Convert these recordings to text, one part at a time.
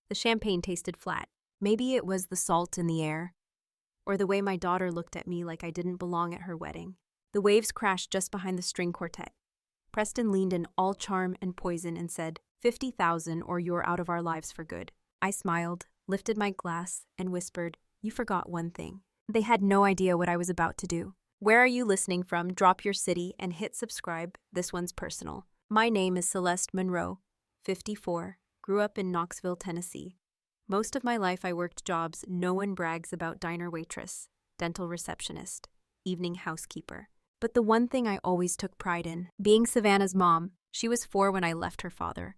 The champagne tasted flat. Maybe it was the salt in the air, or the way my daughter looked at me like I didn't belong at her wedding. The waves crashed just behind the string quartet. Preston leaned in all charm and poison and said, 50,000 or you're out of our lives for good. I smiled, lifted my glass, and whispered, you forgot one thing. They had no idea what I was about to do. Where are you listening from? Drop your city and hit subscribe. This one's personal. My name is Celeste Monroe, 54, grew up in Knoxville, Tennessee. Most of my life I worked jobs no one brags about: diner waitress, dental receptionist, evening housekeeper. But the one thing I always took pride in, being Savannah's mom. She was 4 when I left her father.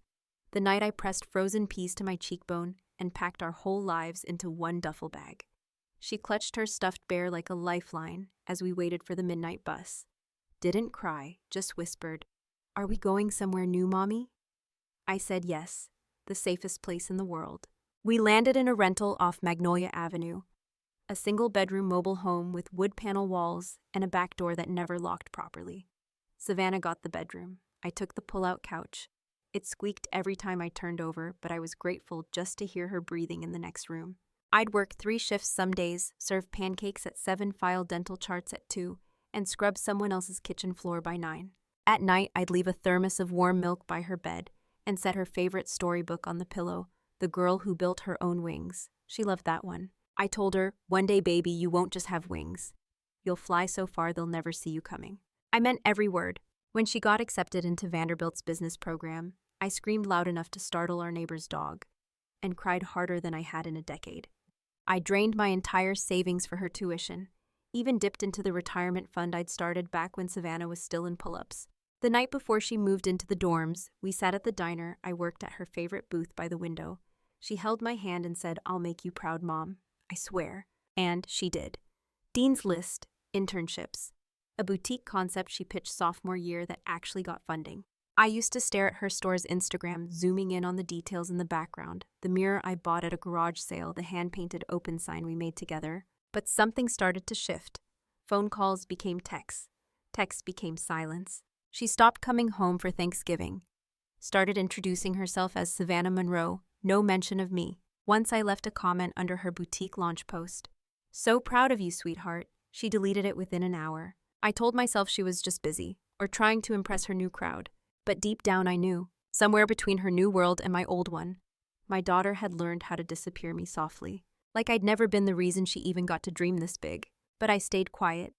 The night I pressed frozen peas to my cheekbone and packed our whole lives into one duffel bag. She clutched her stuffed bear like a lifeline as we waited for the midnight bus. Didn't cry, just whispered, are we going somewhere new, Mommy? I said yes, the safest place in the world. We landed in a rental off Magnolia Avenue, a single-bedroom mobile home with wood panel walls and a back door that never locked properly. Savannah got the bedroom. I took the pull-out couch. It squeaked every time I turned over, but I was grateful just to hear her breathing in the next room. I'd work 3 shifts some days, serve pancakes at 7, file dental charts at 2, and scrub someone else's kitchen floor by 9. At night, I'd leave a thermos of warm milk by her bed and set her favorite storybook on the pillow, The Girl Who Built Her Own Wings. She loved that one. I told her, one day, baby, you won't just have wings. You'll fly so far they'll never see you coming. I meant every word. When she got accepted into Vanderbilt's business program, I screamed loud enough to startle our neighbor's dog and cried harder than I had in a decade. I drained my entire savings for her tuition, even dipped into the retirement fund I'd started back when Savannah was still in pull-ups. The night before she moved into the dorms, we sat at the diner. I worked at her favorite booth by the window. She held my hand and said, I'll make you proud, Mom. I swear. And she did. Dean's List, internships, a boutique concept she pitched sophomore year that actually got funding. I used to stare at her store's Instagram, zooming in on the details in the background, the mirror I bought at a garage sale, the hand-painted open sign we made together. But something started to shift. Phone calls became texts. Texts became silence. She stopped coming home for Thanksgiving. Started introducing herself as Savannah Monroe, no mention of me. Once I left a comment under her boutique launch post. So proud of you, sweetheart. She deleted it within an hour. I told myself she was just busy, or trying to impress her new crowd. But deep down I knew, somewhere between her new world and my old one, my daughter had learned how to disappear me softly. Like I'd never been the reason she even got to dream this big. But I stayed quiet.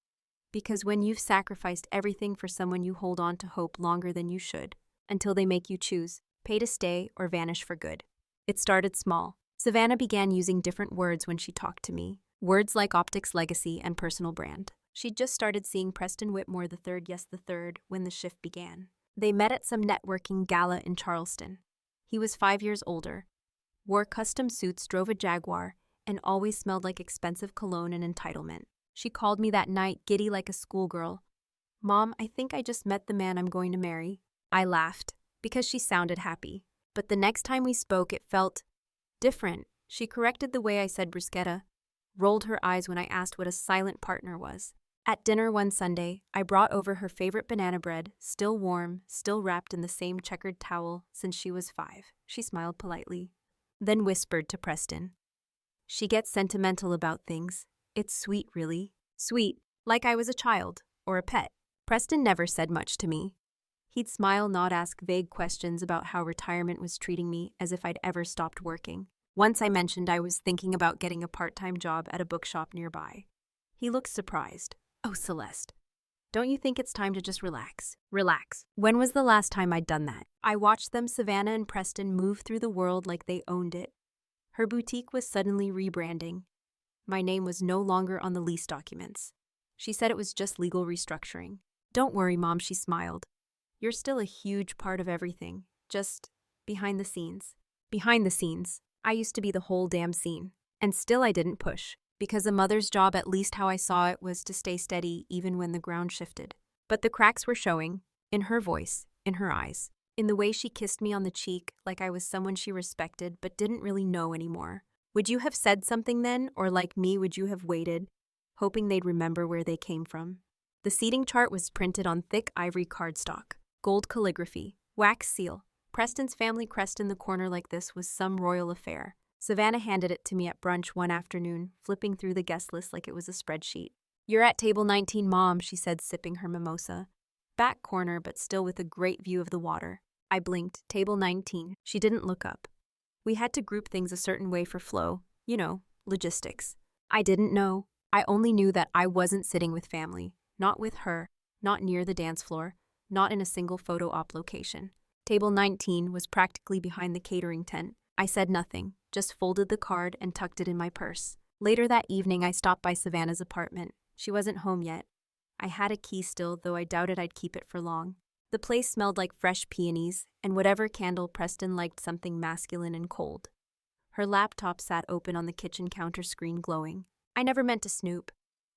Because when you've sacrificed everything for someone, you hold on to hope longer than you should, until they make you choose, pay to stay or vanish for good. It started small. Savannah began using different words when she talked to me. Words like optics, legacy, and personal brand. She'd just started seeing Preston Whitmore III, yes the third, when the shift began. They met at some networking gala in Charleston. He was 5 years older, wore custom suits, drove a Jaguar, and always smelled like expensive cologne and entitlement. She called me that night, giddy like a schoolgirl. Mom, I think I just met the man I'm going to marry. I laughed, because she sounded happy. But the next time we spoke, it felt different. She corrected the way I said bruschetta, rolled her eyes when I asked what a silent partner was. At dinner one Sunday, I brought over her favorite banana bread, still warm, still wrapped in the same checkered towel since she was 5. She smiled politely, then whispered to Preston. She gets sentimental about things. It's sweet, really. Sweet, like I was a child, or a pet. Preston never said much to me. He'd smile, not ask vague questions about how retirement was treating me, as if I'd ever stopped working. Once I mentioned I was thinking about getting a part-time job at a bookshop nearby. He looked surprised. Oh, Celeste, don't you think it's time to just relax? Relax. When was the last time I'd done that? I watched them, Savannah and Preston, move through the world like they owned it. Her boutique was suddenly rebranding. My name was no longer on the lease documents. She said it was just legal restructuring. Don't worry, Mom, she smiled. You're still a huge part of everything, just behind the scenes. Behind the scenes, I used to be the whole damn scene. And still I didn't push. Because a mother's job, at least how I saw it, was to stay steady even when the ground shifted. But the cracks were showing, in her voice, in her eyes, in the way she kissed me on the cheek like I was someone she respected but didn't really know anymore. Would you have said something then, or like me, would you have waited, hoping they'd remember where they came from? The seating chart was printed on thick ivory cardstock, gold calligraphy, wax seal. Preston's family crest in the corner like this was some royal affair. Savannah handed it to me at brunch one afternoon, flipping through the guest list like it was a spreadsheet. "You're at table 19, Mom," she said, sipping her mimosa. Back corner, but still with a great view of the water. I blinked. Table 19. She didn't look up. We had to group things a certain way for flow. You know, logistics. I didn't know. I only knew that I wasn't sitting with family. Not with her. Not near the dance floor. Not in a single photo op location. Table 19 was practically behind the catering tent. I said nothing, just folded the card and tucked it in my purse. Later that evening, I stopped by Savannah's apartment. She wasn't home yet. I had a key still, though I doubted I'd keep it for long. The place smelled like fresh peonies, and whatever candle Preston liked, something masculine and cold. Her laptop sat open on the kitchen counter screen, glowing. I never meant to snoop,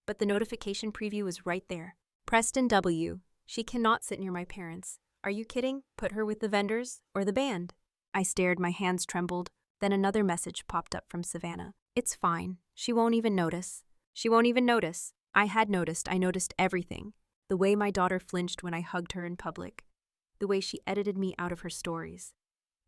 but the notification preview was right there. Preston W. She cannot sit near my parents. Are you kidding? Put her with the vendors or the band. I stared, my hands trembled. Then another message popped up from Savannah. It's fine. She won't even notice. She won't even notice. I had noticed. I noticed everything. The way my daughter flinched when I hugged her in public. The way she edited me out of her stories.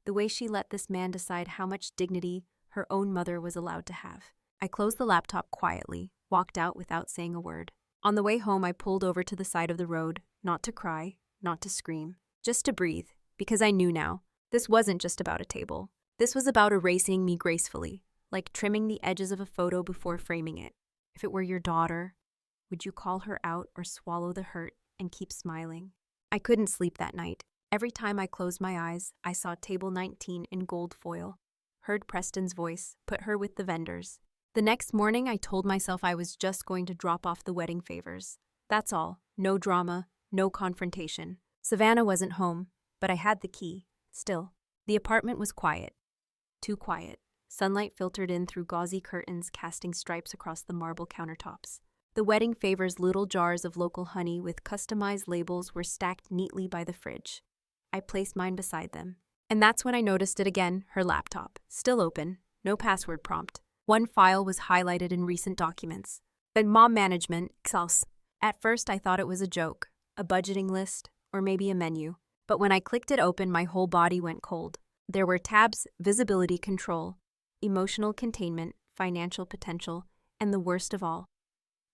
The way she let this man decide how much dignity her own mother was allowed to have. I closed the laptop quietly, walked out without saying a word. On the way home, I pulled over to the side of the road, not to cry, not to scream, just to breathe, because I knew now. This wasn't just about a table. This was about erasing me gracefully, like trimming the edges of a photo before framing it. If it were your daughter, would you call her out or swallow the hurt and keep smiling? I couldn't sleep that night. Every time I closed my eyes, I saw table 19 in gold foil, heard Preston's voice, put her with the vendors. The next morning, I told myself I was just going to drop off the wedding favors. That's all. No drama, no confrontation. Savannah wasn't home, but I had the key. Still, the apartment was quiet. Too quiet. Sunlight filtered in through gauzy curtains, casting stripes across the marble countertops. The wedding favors, little jars of local honey with customized labels, were stacked neatly by the fridge. I placed mine beside them. And that's when I noticed it again, her laptop. Still open, no password prompt. One file was highlighted in recent documents. But mom management, Celeste. At first I thought it was a joke, a budgeting list, or maybe a menu. But when I clicked it open, my whole body went cold. There were tabs: visibility control, emotional containment, financial potential, and the worst of all,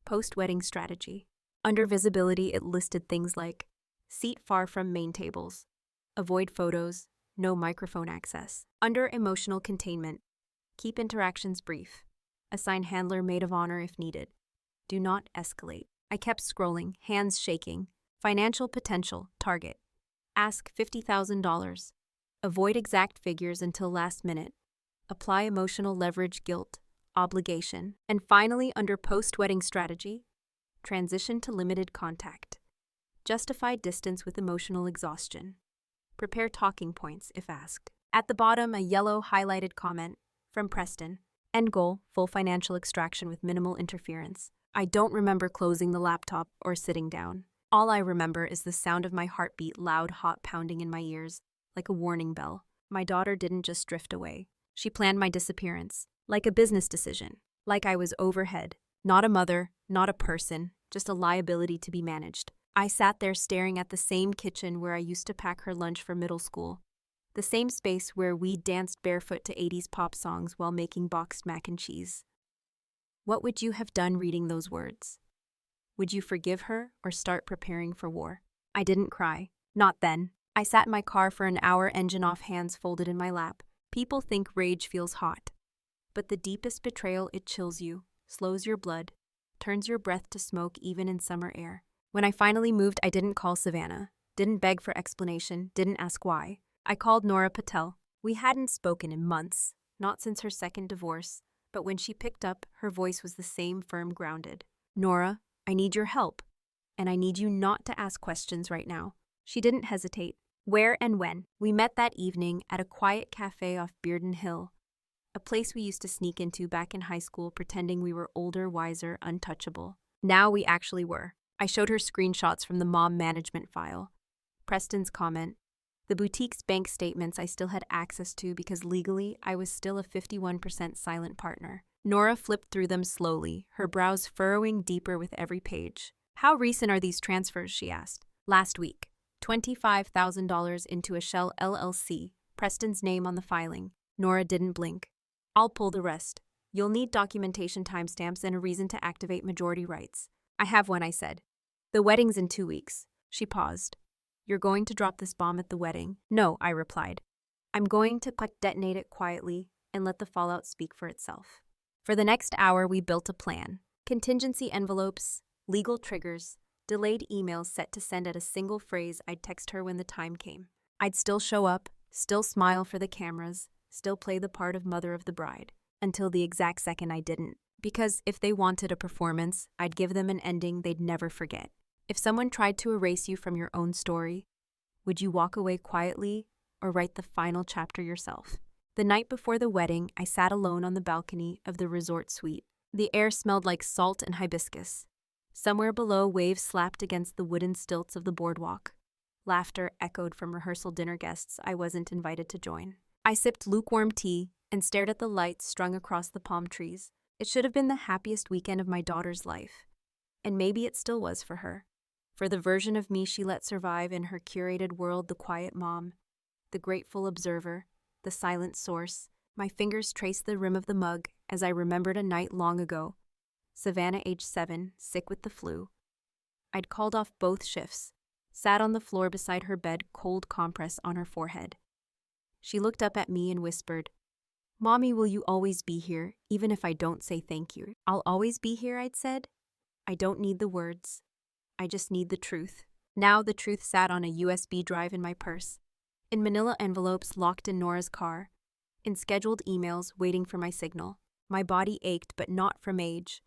post-wedding strategy. Under visibility, it listed things like seat far from main tables, avoid photos, no microphone access. Under emotional containment, keep interactions brief, assign handler maid of honor if needed, do not escalate. I kept scrolling, hands shaking. Financial potential, target. Ask $50,000. Avoid exact figures until last minute. Apply emotional leverage, guilt, obligation. And finally, under post-wedding strategy, transition to limited contact. Justify distance with emotional exhaustion. Prepare talking points if asked. At the bottom, a yellow highlighted comment from Preston. End goal, full financial extraction with minimal interference. I don't remember closing the laptop or sitting down. All I remember is the sound of my heartbeat, loud, hot pounding in my ears, like a warning bell. My daughter didn't just drift away. She planned my disappearance, like a business decision, like I was overhead. Not a mother, not a person, just a liability to be managed. I sat there staring at the same kitchen where I used to pack her lunch for middle school, the same space where we danced barefoot to 80s pop songs while making boxed mac and cheese. What would you have done reading those words? Would you forgive her or start preparing for war? I didn't cry. Not then. I sat in my car for an hour, engine off, hands folded in my lap. People think rage feels hot. But the deepest betrayal, it chills you, slows your blood, turns your breath to smoke even in summer air. When I finally moved, I didn't call Savannah, didn't beg for explanation, didn't ask why. I called Nora Patel. We hadn't spoken in months, not since her second divorce, but when she picked up, her voice was the same, firm, grounded. Nora, I need your help, and I need you not to ask questions right now. She didn't hesitate. Where and when? We met that evening at a quiet cafe off Bearden Hill, a place we used to sneak into back in high school, pretending we were older, wiser, untouchable. Now we actually were. I showed her screenshots from the mom management file. Preston's comment. The boutique's bank statements I still had access to because legally I was still a 51% silent partner. Nora flipped through them slowly, her brows furrowing deeper with every page. How recent are these transfers, she asked. Last week. $25,000 into a Shell LLC, Preston's name on the filing. Nora didn't blink. I'll pull the rest. You'll need documentation timestamps and a reason to activate majority rights. I have one, I said. The wedding's in 2 weeks. She paused. You're going to drop this bomb at the wedding? No, I replied. I'm going to detonate it quietly and let the fallout speak for itself. For the next hour, we built a plan. Contingency envelopes, legal triggers, delayed emails set to send at a single phrase I'd text her when the time came. I'd still show up, still smile for the cameras, still play the part of mother of the bride, until the exact second I didn't. Because if they wanted a performance, I'd give them an ending they'd never forget. If someone tried to erase you from your own story, would you walk away quietly or write the final chapter yourself? The night before the wedding, I sat alone on the balcony of the resort suite. The air smelled like salt and hibiscus. Somewhere below, waves slapped against the wooden stilts of the boardwalk. Laughter echoed from rehearsal dinner guests I wasn't invited to join. I sipped lukewarm tea and stared at the lights strung across the palm trees. It should have been the happiest weekend of my daughter's life. And maybe it still was for her. For the version of me she let survive in her curated world, the quiet mom, the grateful observer, the silent source. My fingers traced the rim of the mug as I remembered a night long ago. Savannah, age 7, sick with the flu. I'd called off both shifts, sat on the floor beside her bed, cold compress on her forehead. She looked up at me and whispered, Mommy, will you always be here, even if I don't say thank you? I'll always be here, I'd said. I don't need the words. I just need the truth. Now the truth sat on a USB drive in my purse, in manila envelopes locked in Nora's car, in scheduled emails waiting for my signal. My body ached, but not from age,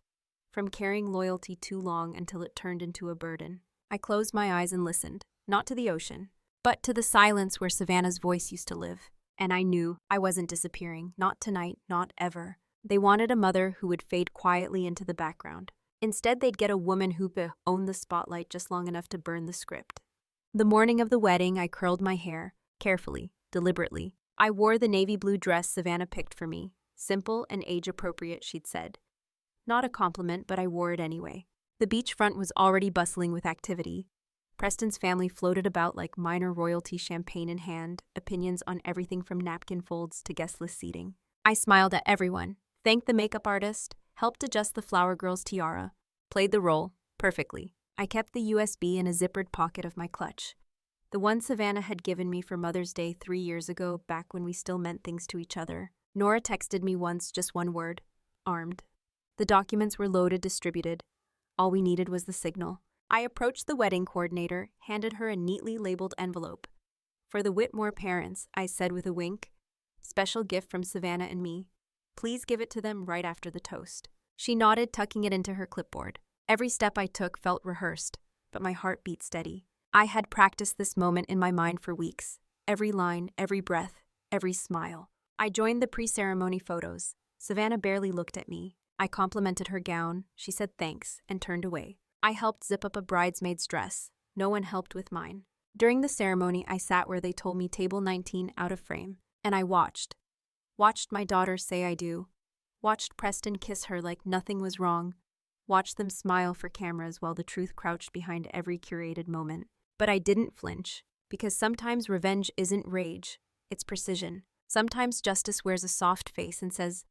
from carrying loyalty too long until it turned into a burden. I closed my eyes and listened, not to the ocean, but to the silence where Savannah's voice used to live. And I knew I wasn't disappearing, not tonight, not ever. They wanted a mother who would fade quietly into the background. Instead, they'd get a woman who owned the spotlight just long enough to burn the script. The morning of the wedding, I curled my hair, carefully, deliberately. I wore the navy blue dress Savannah picked for me. Simple and age-appropriate, she'd said. Not a compliment, but I wore it anyway. The beachfront was already bustling with activity. Preston's family floated about like minor royalty, champagne in hand, opinions on everything from napkin folds to guest list seating. I smiled at everyone, thanked the makeup artist, helped adjust the flower girl's tiara, played the role perfectly. I kept the USB in a zippered pocket of my clutch, the one Savannah had given me for Mother's Day 3 years ago, back when we still meant things to each other. Nora texted me once, just one word, armed. The documents were loaded, distributed. All we needed was the signal. I approached the wedding coordinator, handed her a neatly labeled envelope. For the Whitmore parents, I said with a wink, special gift from Savannah and me. Please give it to them right after the toast. She nodded, tucking it into her clipboard. Every step I took felt rehearsed, but my heart beat steady. I had practiced this moment in my mind for weeks. Every line, every breath, every smile. I joined the pre-ceremony photos. Savannah barely looked at me. I complimented her gown. She said thanks and turned away. I helped zip up a bridesmaid's dress. No one helped with mine. During the ceremony, I sat where they told me table 19 out of frame, and I watched. Watched my daughter say I do. Watched Preston kiss her like nothing was wrong. Watched them smile for cameras while the truth crouched behind every curated moment. But I didn't flinch, because sometimes revenge isn't rage, it's precision. Sometimes justice wears a soft face and says,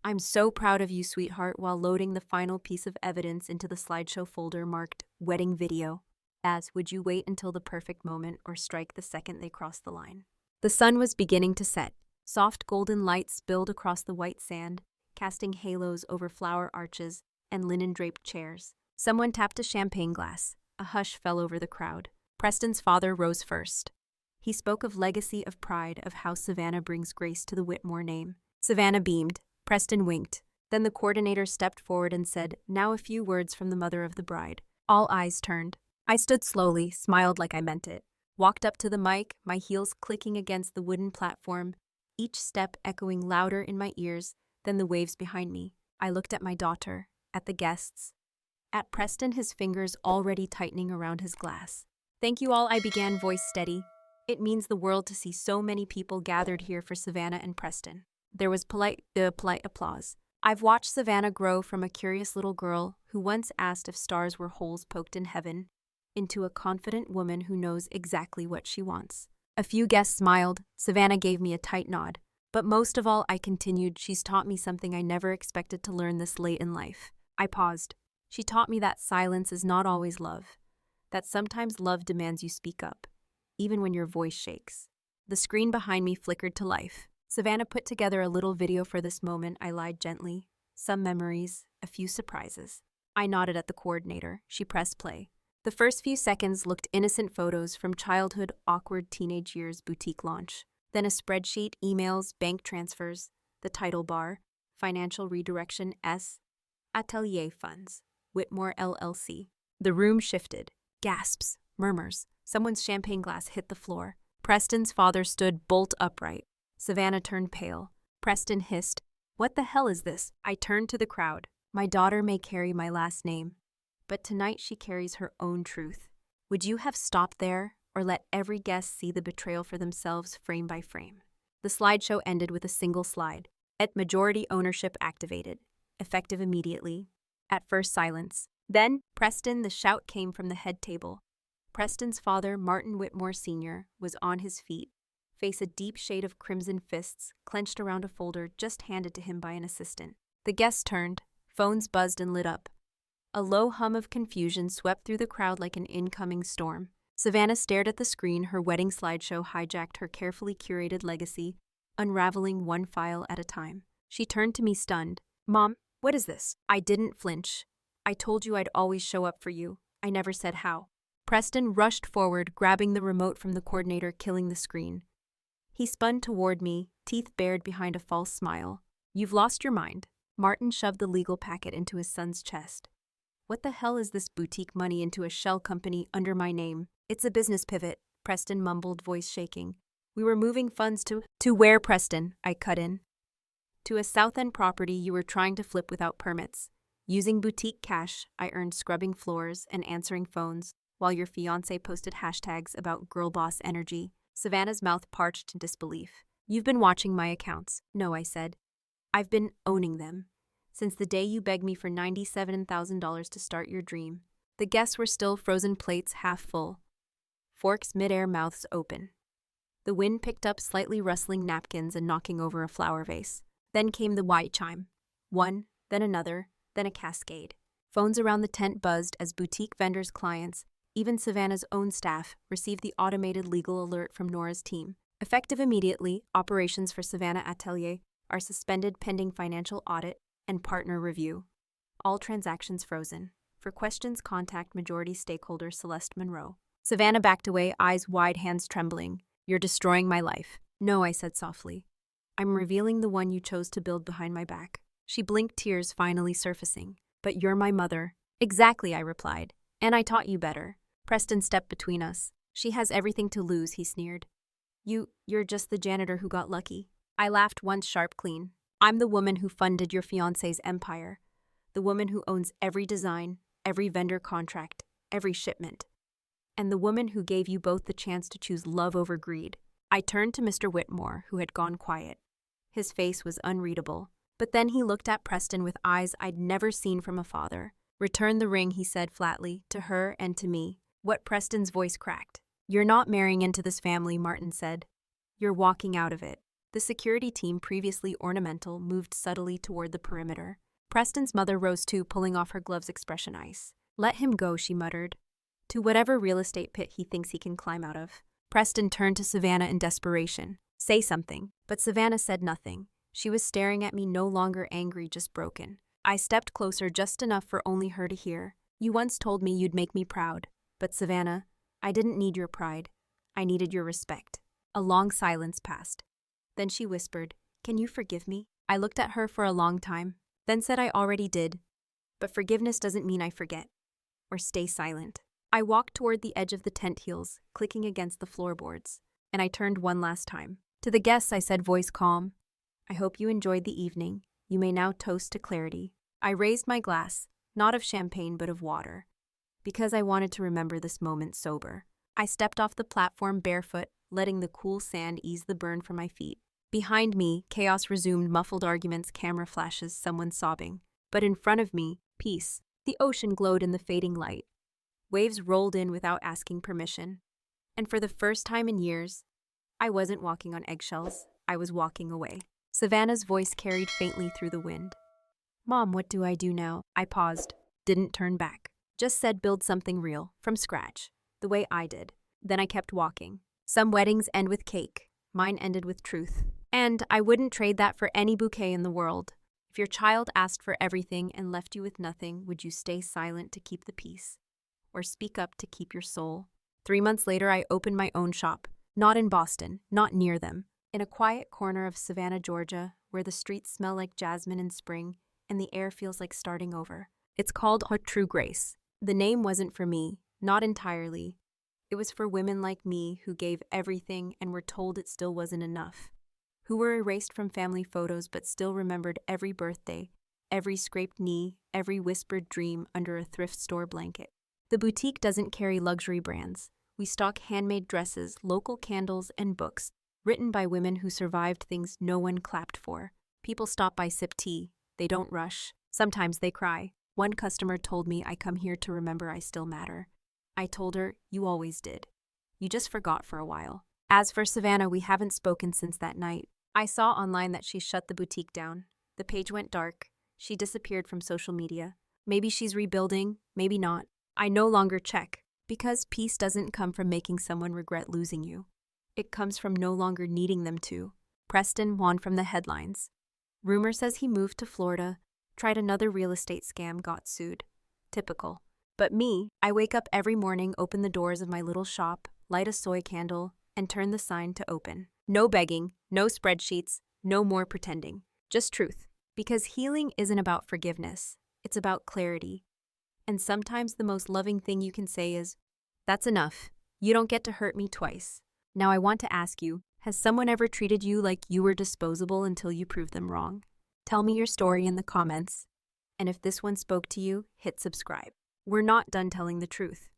I'm so proud of you, sweetheart, while loading the final piece of evidence into the slideshow folder marked wedding video. As, would you wait until the perfect moment or strike the second they cross the line? The sun was beginning to set. Soft golden light spilled across the white sand, casting halos over flower arches and linen-draped chairs. Someone tapped a champagne glass. A hush fell over the crowd. Preston's father rose first. He spoke of legacy, of pride, of how Savannah brings grace to the Whitmore name. Savannah beamed. Preston winked. Then the coordinator stepped forward and said, now a few words from the mother of the bride. All eyes turned. I stood slowly, smiled like I meant it. Walked up to the mic, my heels clicking against the wooden platform, each step echoing louder in my ears than the waves behind me. I looked at my daughter, at the guests, at Preston, his fingers already tightening around his glass. Thank you all, I began, voice steady. It means the world to see so many people gathered here for Savannah and Preston. There was polite applause. I've watched Savannah grow from a curious little girl who once asked if stars were holes poked in heaven into a confident woman who knows exactly what she wants. A few guests smiled. Savannah gave me a tight nod. But most of all, I continued, she's taught me something I never expected to learn this late in life. I paused. She taught me that silence is not always love, that sometimes love demands you speak up, even when your voice shakes. The screen behind me flickered to life. Savannah put together a little video for this moment. I lied gently. Some memories, a few surprises. I nodded at the coordinator. She pressed play. The first few seconds looked innocent photos from childhood, awkward teenage years boutique launch. Then a spreadsheet, emails, bank transfers, the title bar, financial redirection S, Atelier Funds, Whitmore LLC. The room shifted. Gasps, murmurs. Someone's champagne glass hit the floor. Preston's father stood bolt upright. Savannah turned pale. Preston hissed, "What the hell is this?" I turned to the crowd. My daughter may carry my last name, but tonight she carries her own truth. Would you have stopped there or let every guest see the betrayal for themselves frame by frame? The slideshow ended with a single slide. At majority ownership activated, effective immediately. At first silence. Then, Preston, the shout came from the head table. Preston's father, Martin Whitmore Sr., was on his feet, face a deep shade of crimson fists clenched around a folder just handed to him by an assistant. The guests turned, phones buzzed and lit up. A low hum of confusion swept through the crowd like an incoming storm. Savannah stared at the screen, her wedding slideshow hijacked her carefully curated legacy, unraveling one file at a time. She turned to me stunned. "Mom, what is this?" I didn't flinch. "I told you I'd always show up for you. I never said how." Preston rushed forward, grabbing the remote from the coordinator, killing the screen. He spun toward me, teeth bared behind a false smile. "You've lost your mind." Martin shoved the legal packet into his son's chest. "What the hell is this boutique money into a shell company under my name?" "It's a business pivot," Preston mumbled, voice shaking. "We were moving funds to where, Preston?" I cut in. "To a South End property you were trying to flip without permits. Using boutique cash, I earned scrubbing floors and answering phones, while your fiancé posted hashtags about girl boss energy." Savannah's mouth parched in disbelief. "You've been watching my accounts." "No," I said. "I've been owning them. Since the day you begged me for $97,000 to start your dream." The guests were still, frozen plates half full, forks midair, mouths open. The wind picked up, slightly rustling napkins and knocking over a flower vase. Then came the white chime. One, then another, then a cascade. Phones around the tent buzzed as boutique vendors' clients, even Savannah's own staff, received the automated legal alert from Nora's team. Effective immediately, operations for Savannah Atelier are suspended pending financial audit and partner review. All transactions frozen. For questions, contact majority stakeholder Celeste Monroe. Savannah backed away, eyes wide, hands trembling. "You're destroying my life." "No," I said softly. "I'm revealing the one you chose to build behind my back." She blinked, tears finally surfacing. "But you're my mother." "Exactly," I replied. "And I taught you better." Preston stepped between us. "She has everything to lose," he sneered. You're just the janitor who got lucky." I laughed once, sharp, clean. "I'm the woman who funded your fiancé's empire. The woman who owns every design, every vendor contract, every shipment. And the woman who gave you both the chance to choose love over greed." I turned to Mr. Whitmore, who had gone quiet. His face was unreadable. But then he looked at Preston with eyes I'd never seen from a father. "Return the ring," he said flatly, "to her and to me." What? Preston's voice cracked. "You're not marrying into this family," Martin said. "You're walking out of it." The security team, previously ornamental, moved subtly toward the perimeter. Preston's mother rose too, pulling off her gloves, expression ice. "Let him go," she muttered. "To whatever real estate pit he thinks he can climb out of." Preston turned to Savannah in desperation. "Say something." But Savannah said nothing. She was staring at me, no longer angry, just broken. I stepped closer, just enough for only her to hear. "You once told me you'd make me proud. But Savannah, I didn't need your pride. I needed your respect." A long silence passed. Then she whispered, "Can you forgive me?" I looked at her for a long time, then said I already did. But forgiveness doesn't mean I forget. Or stay silent. I walked toward the edge of the tent heels, clicking against the floorboards. And I turned one last time. To the guests, I said, voice calm, "I hope you enjoyed the evening. You may now toast to clarity." I raised my glass, not of champagne but of water, because I wanted to remember this moment sober. I stepped off the platform barefoot, letting the cool sand ease the burn from my feet. Behind me, chaos resumed, muffled arguments, camera flashes, someone sobbing. But in front of me, peace. The ocean glowed in the fading light. Waves rolled in without asking permission. And for the first time in years, I wasn't walking on eggshells. I was walking away. Savannah's voice carried faintly through the wind. Mom, what do I do now? I paused, didn't turn back. Just said build something real, from scratch, the way I did. Then I kept walking. Some weddings end with cake. Mine ended with truth. And I wouldn't trade that for any bouquet in the world. If your child asked for everything and left you with nothing, would you stay silent to keep the peace? Or speak up to keep your soul? 3 months later, I opened my own shop. Not in Boston, not near them. In a quiet corner of Savannah, Georgia, where the streets smell like jasmine in spring and the air feels like starting over. It's called True Grace. The name wasn't for me, not entirely. It was for women like me who gave everything and were told it still wasn't enough. Who were erased from family photos but still remembered every birthday, every scraped knee, every whispered dream under a thrift store blanket. The boutique doesn't carry luxury brands. We stock handmade dresses, local candles, and books, written by women who survived things no one clapped for. People stop by, sip tea. They don't rush. Sometimes they cry. One customer told me I come here to remember I still matter. I told her, you always did. You just forgot for a while. As for Savannah, we haven't spoken since that night. I saw online that she shut the boutique down. The page went dark. She disappeared from social media. Maybe she's rebuilding, maybe not. I no longer check, because peace doesn't come from making someone regret losing you. It comes from no longer needing them to. Preston won from the headlines. Rumor says he moved to Florida, tried another real estate scam, got sued. Typical. But me, I wake up every morning, open the doors of my little shop, light a soy candle, and turn the sign to open. No begging, no spreadsheets, no more pretending. Just truth. Because healing isn't about forgiveness. It's about clarity. And sometimes the most loving thing you can say is, that's enough. You don't get to hurt me twice. Now I want to ask you, has someone ever treated you like you were disposable until you proved them wrong? Tell me your story in the comments. And if this one spoke to you, hit subscribe. We're not done telling the truth.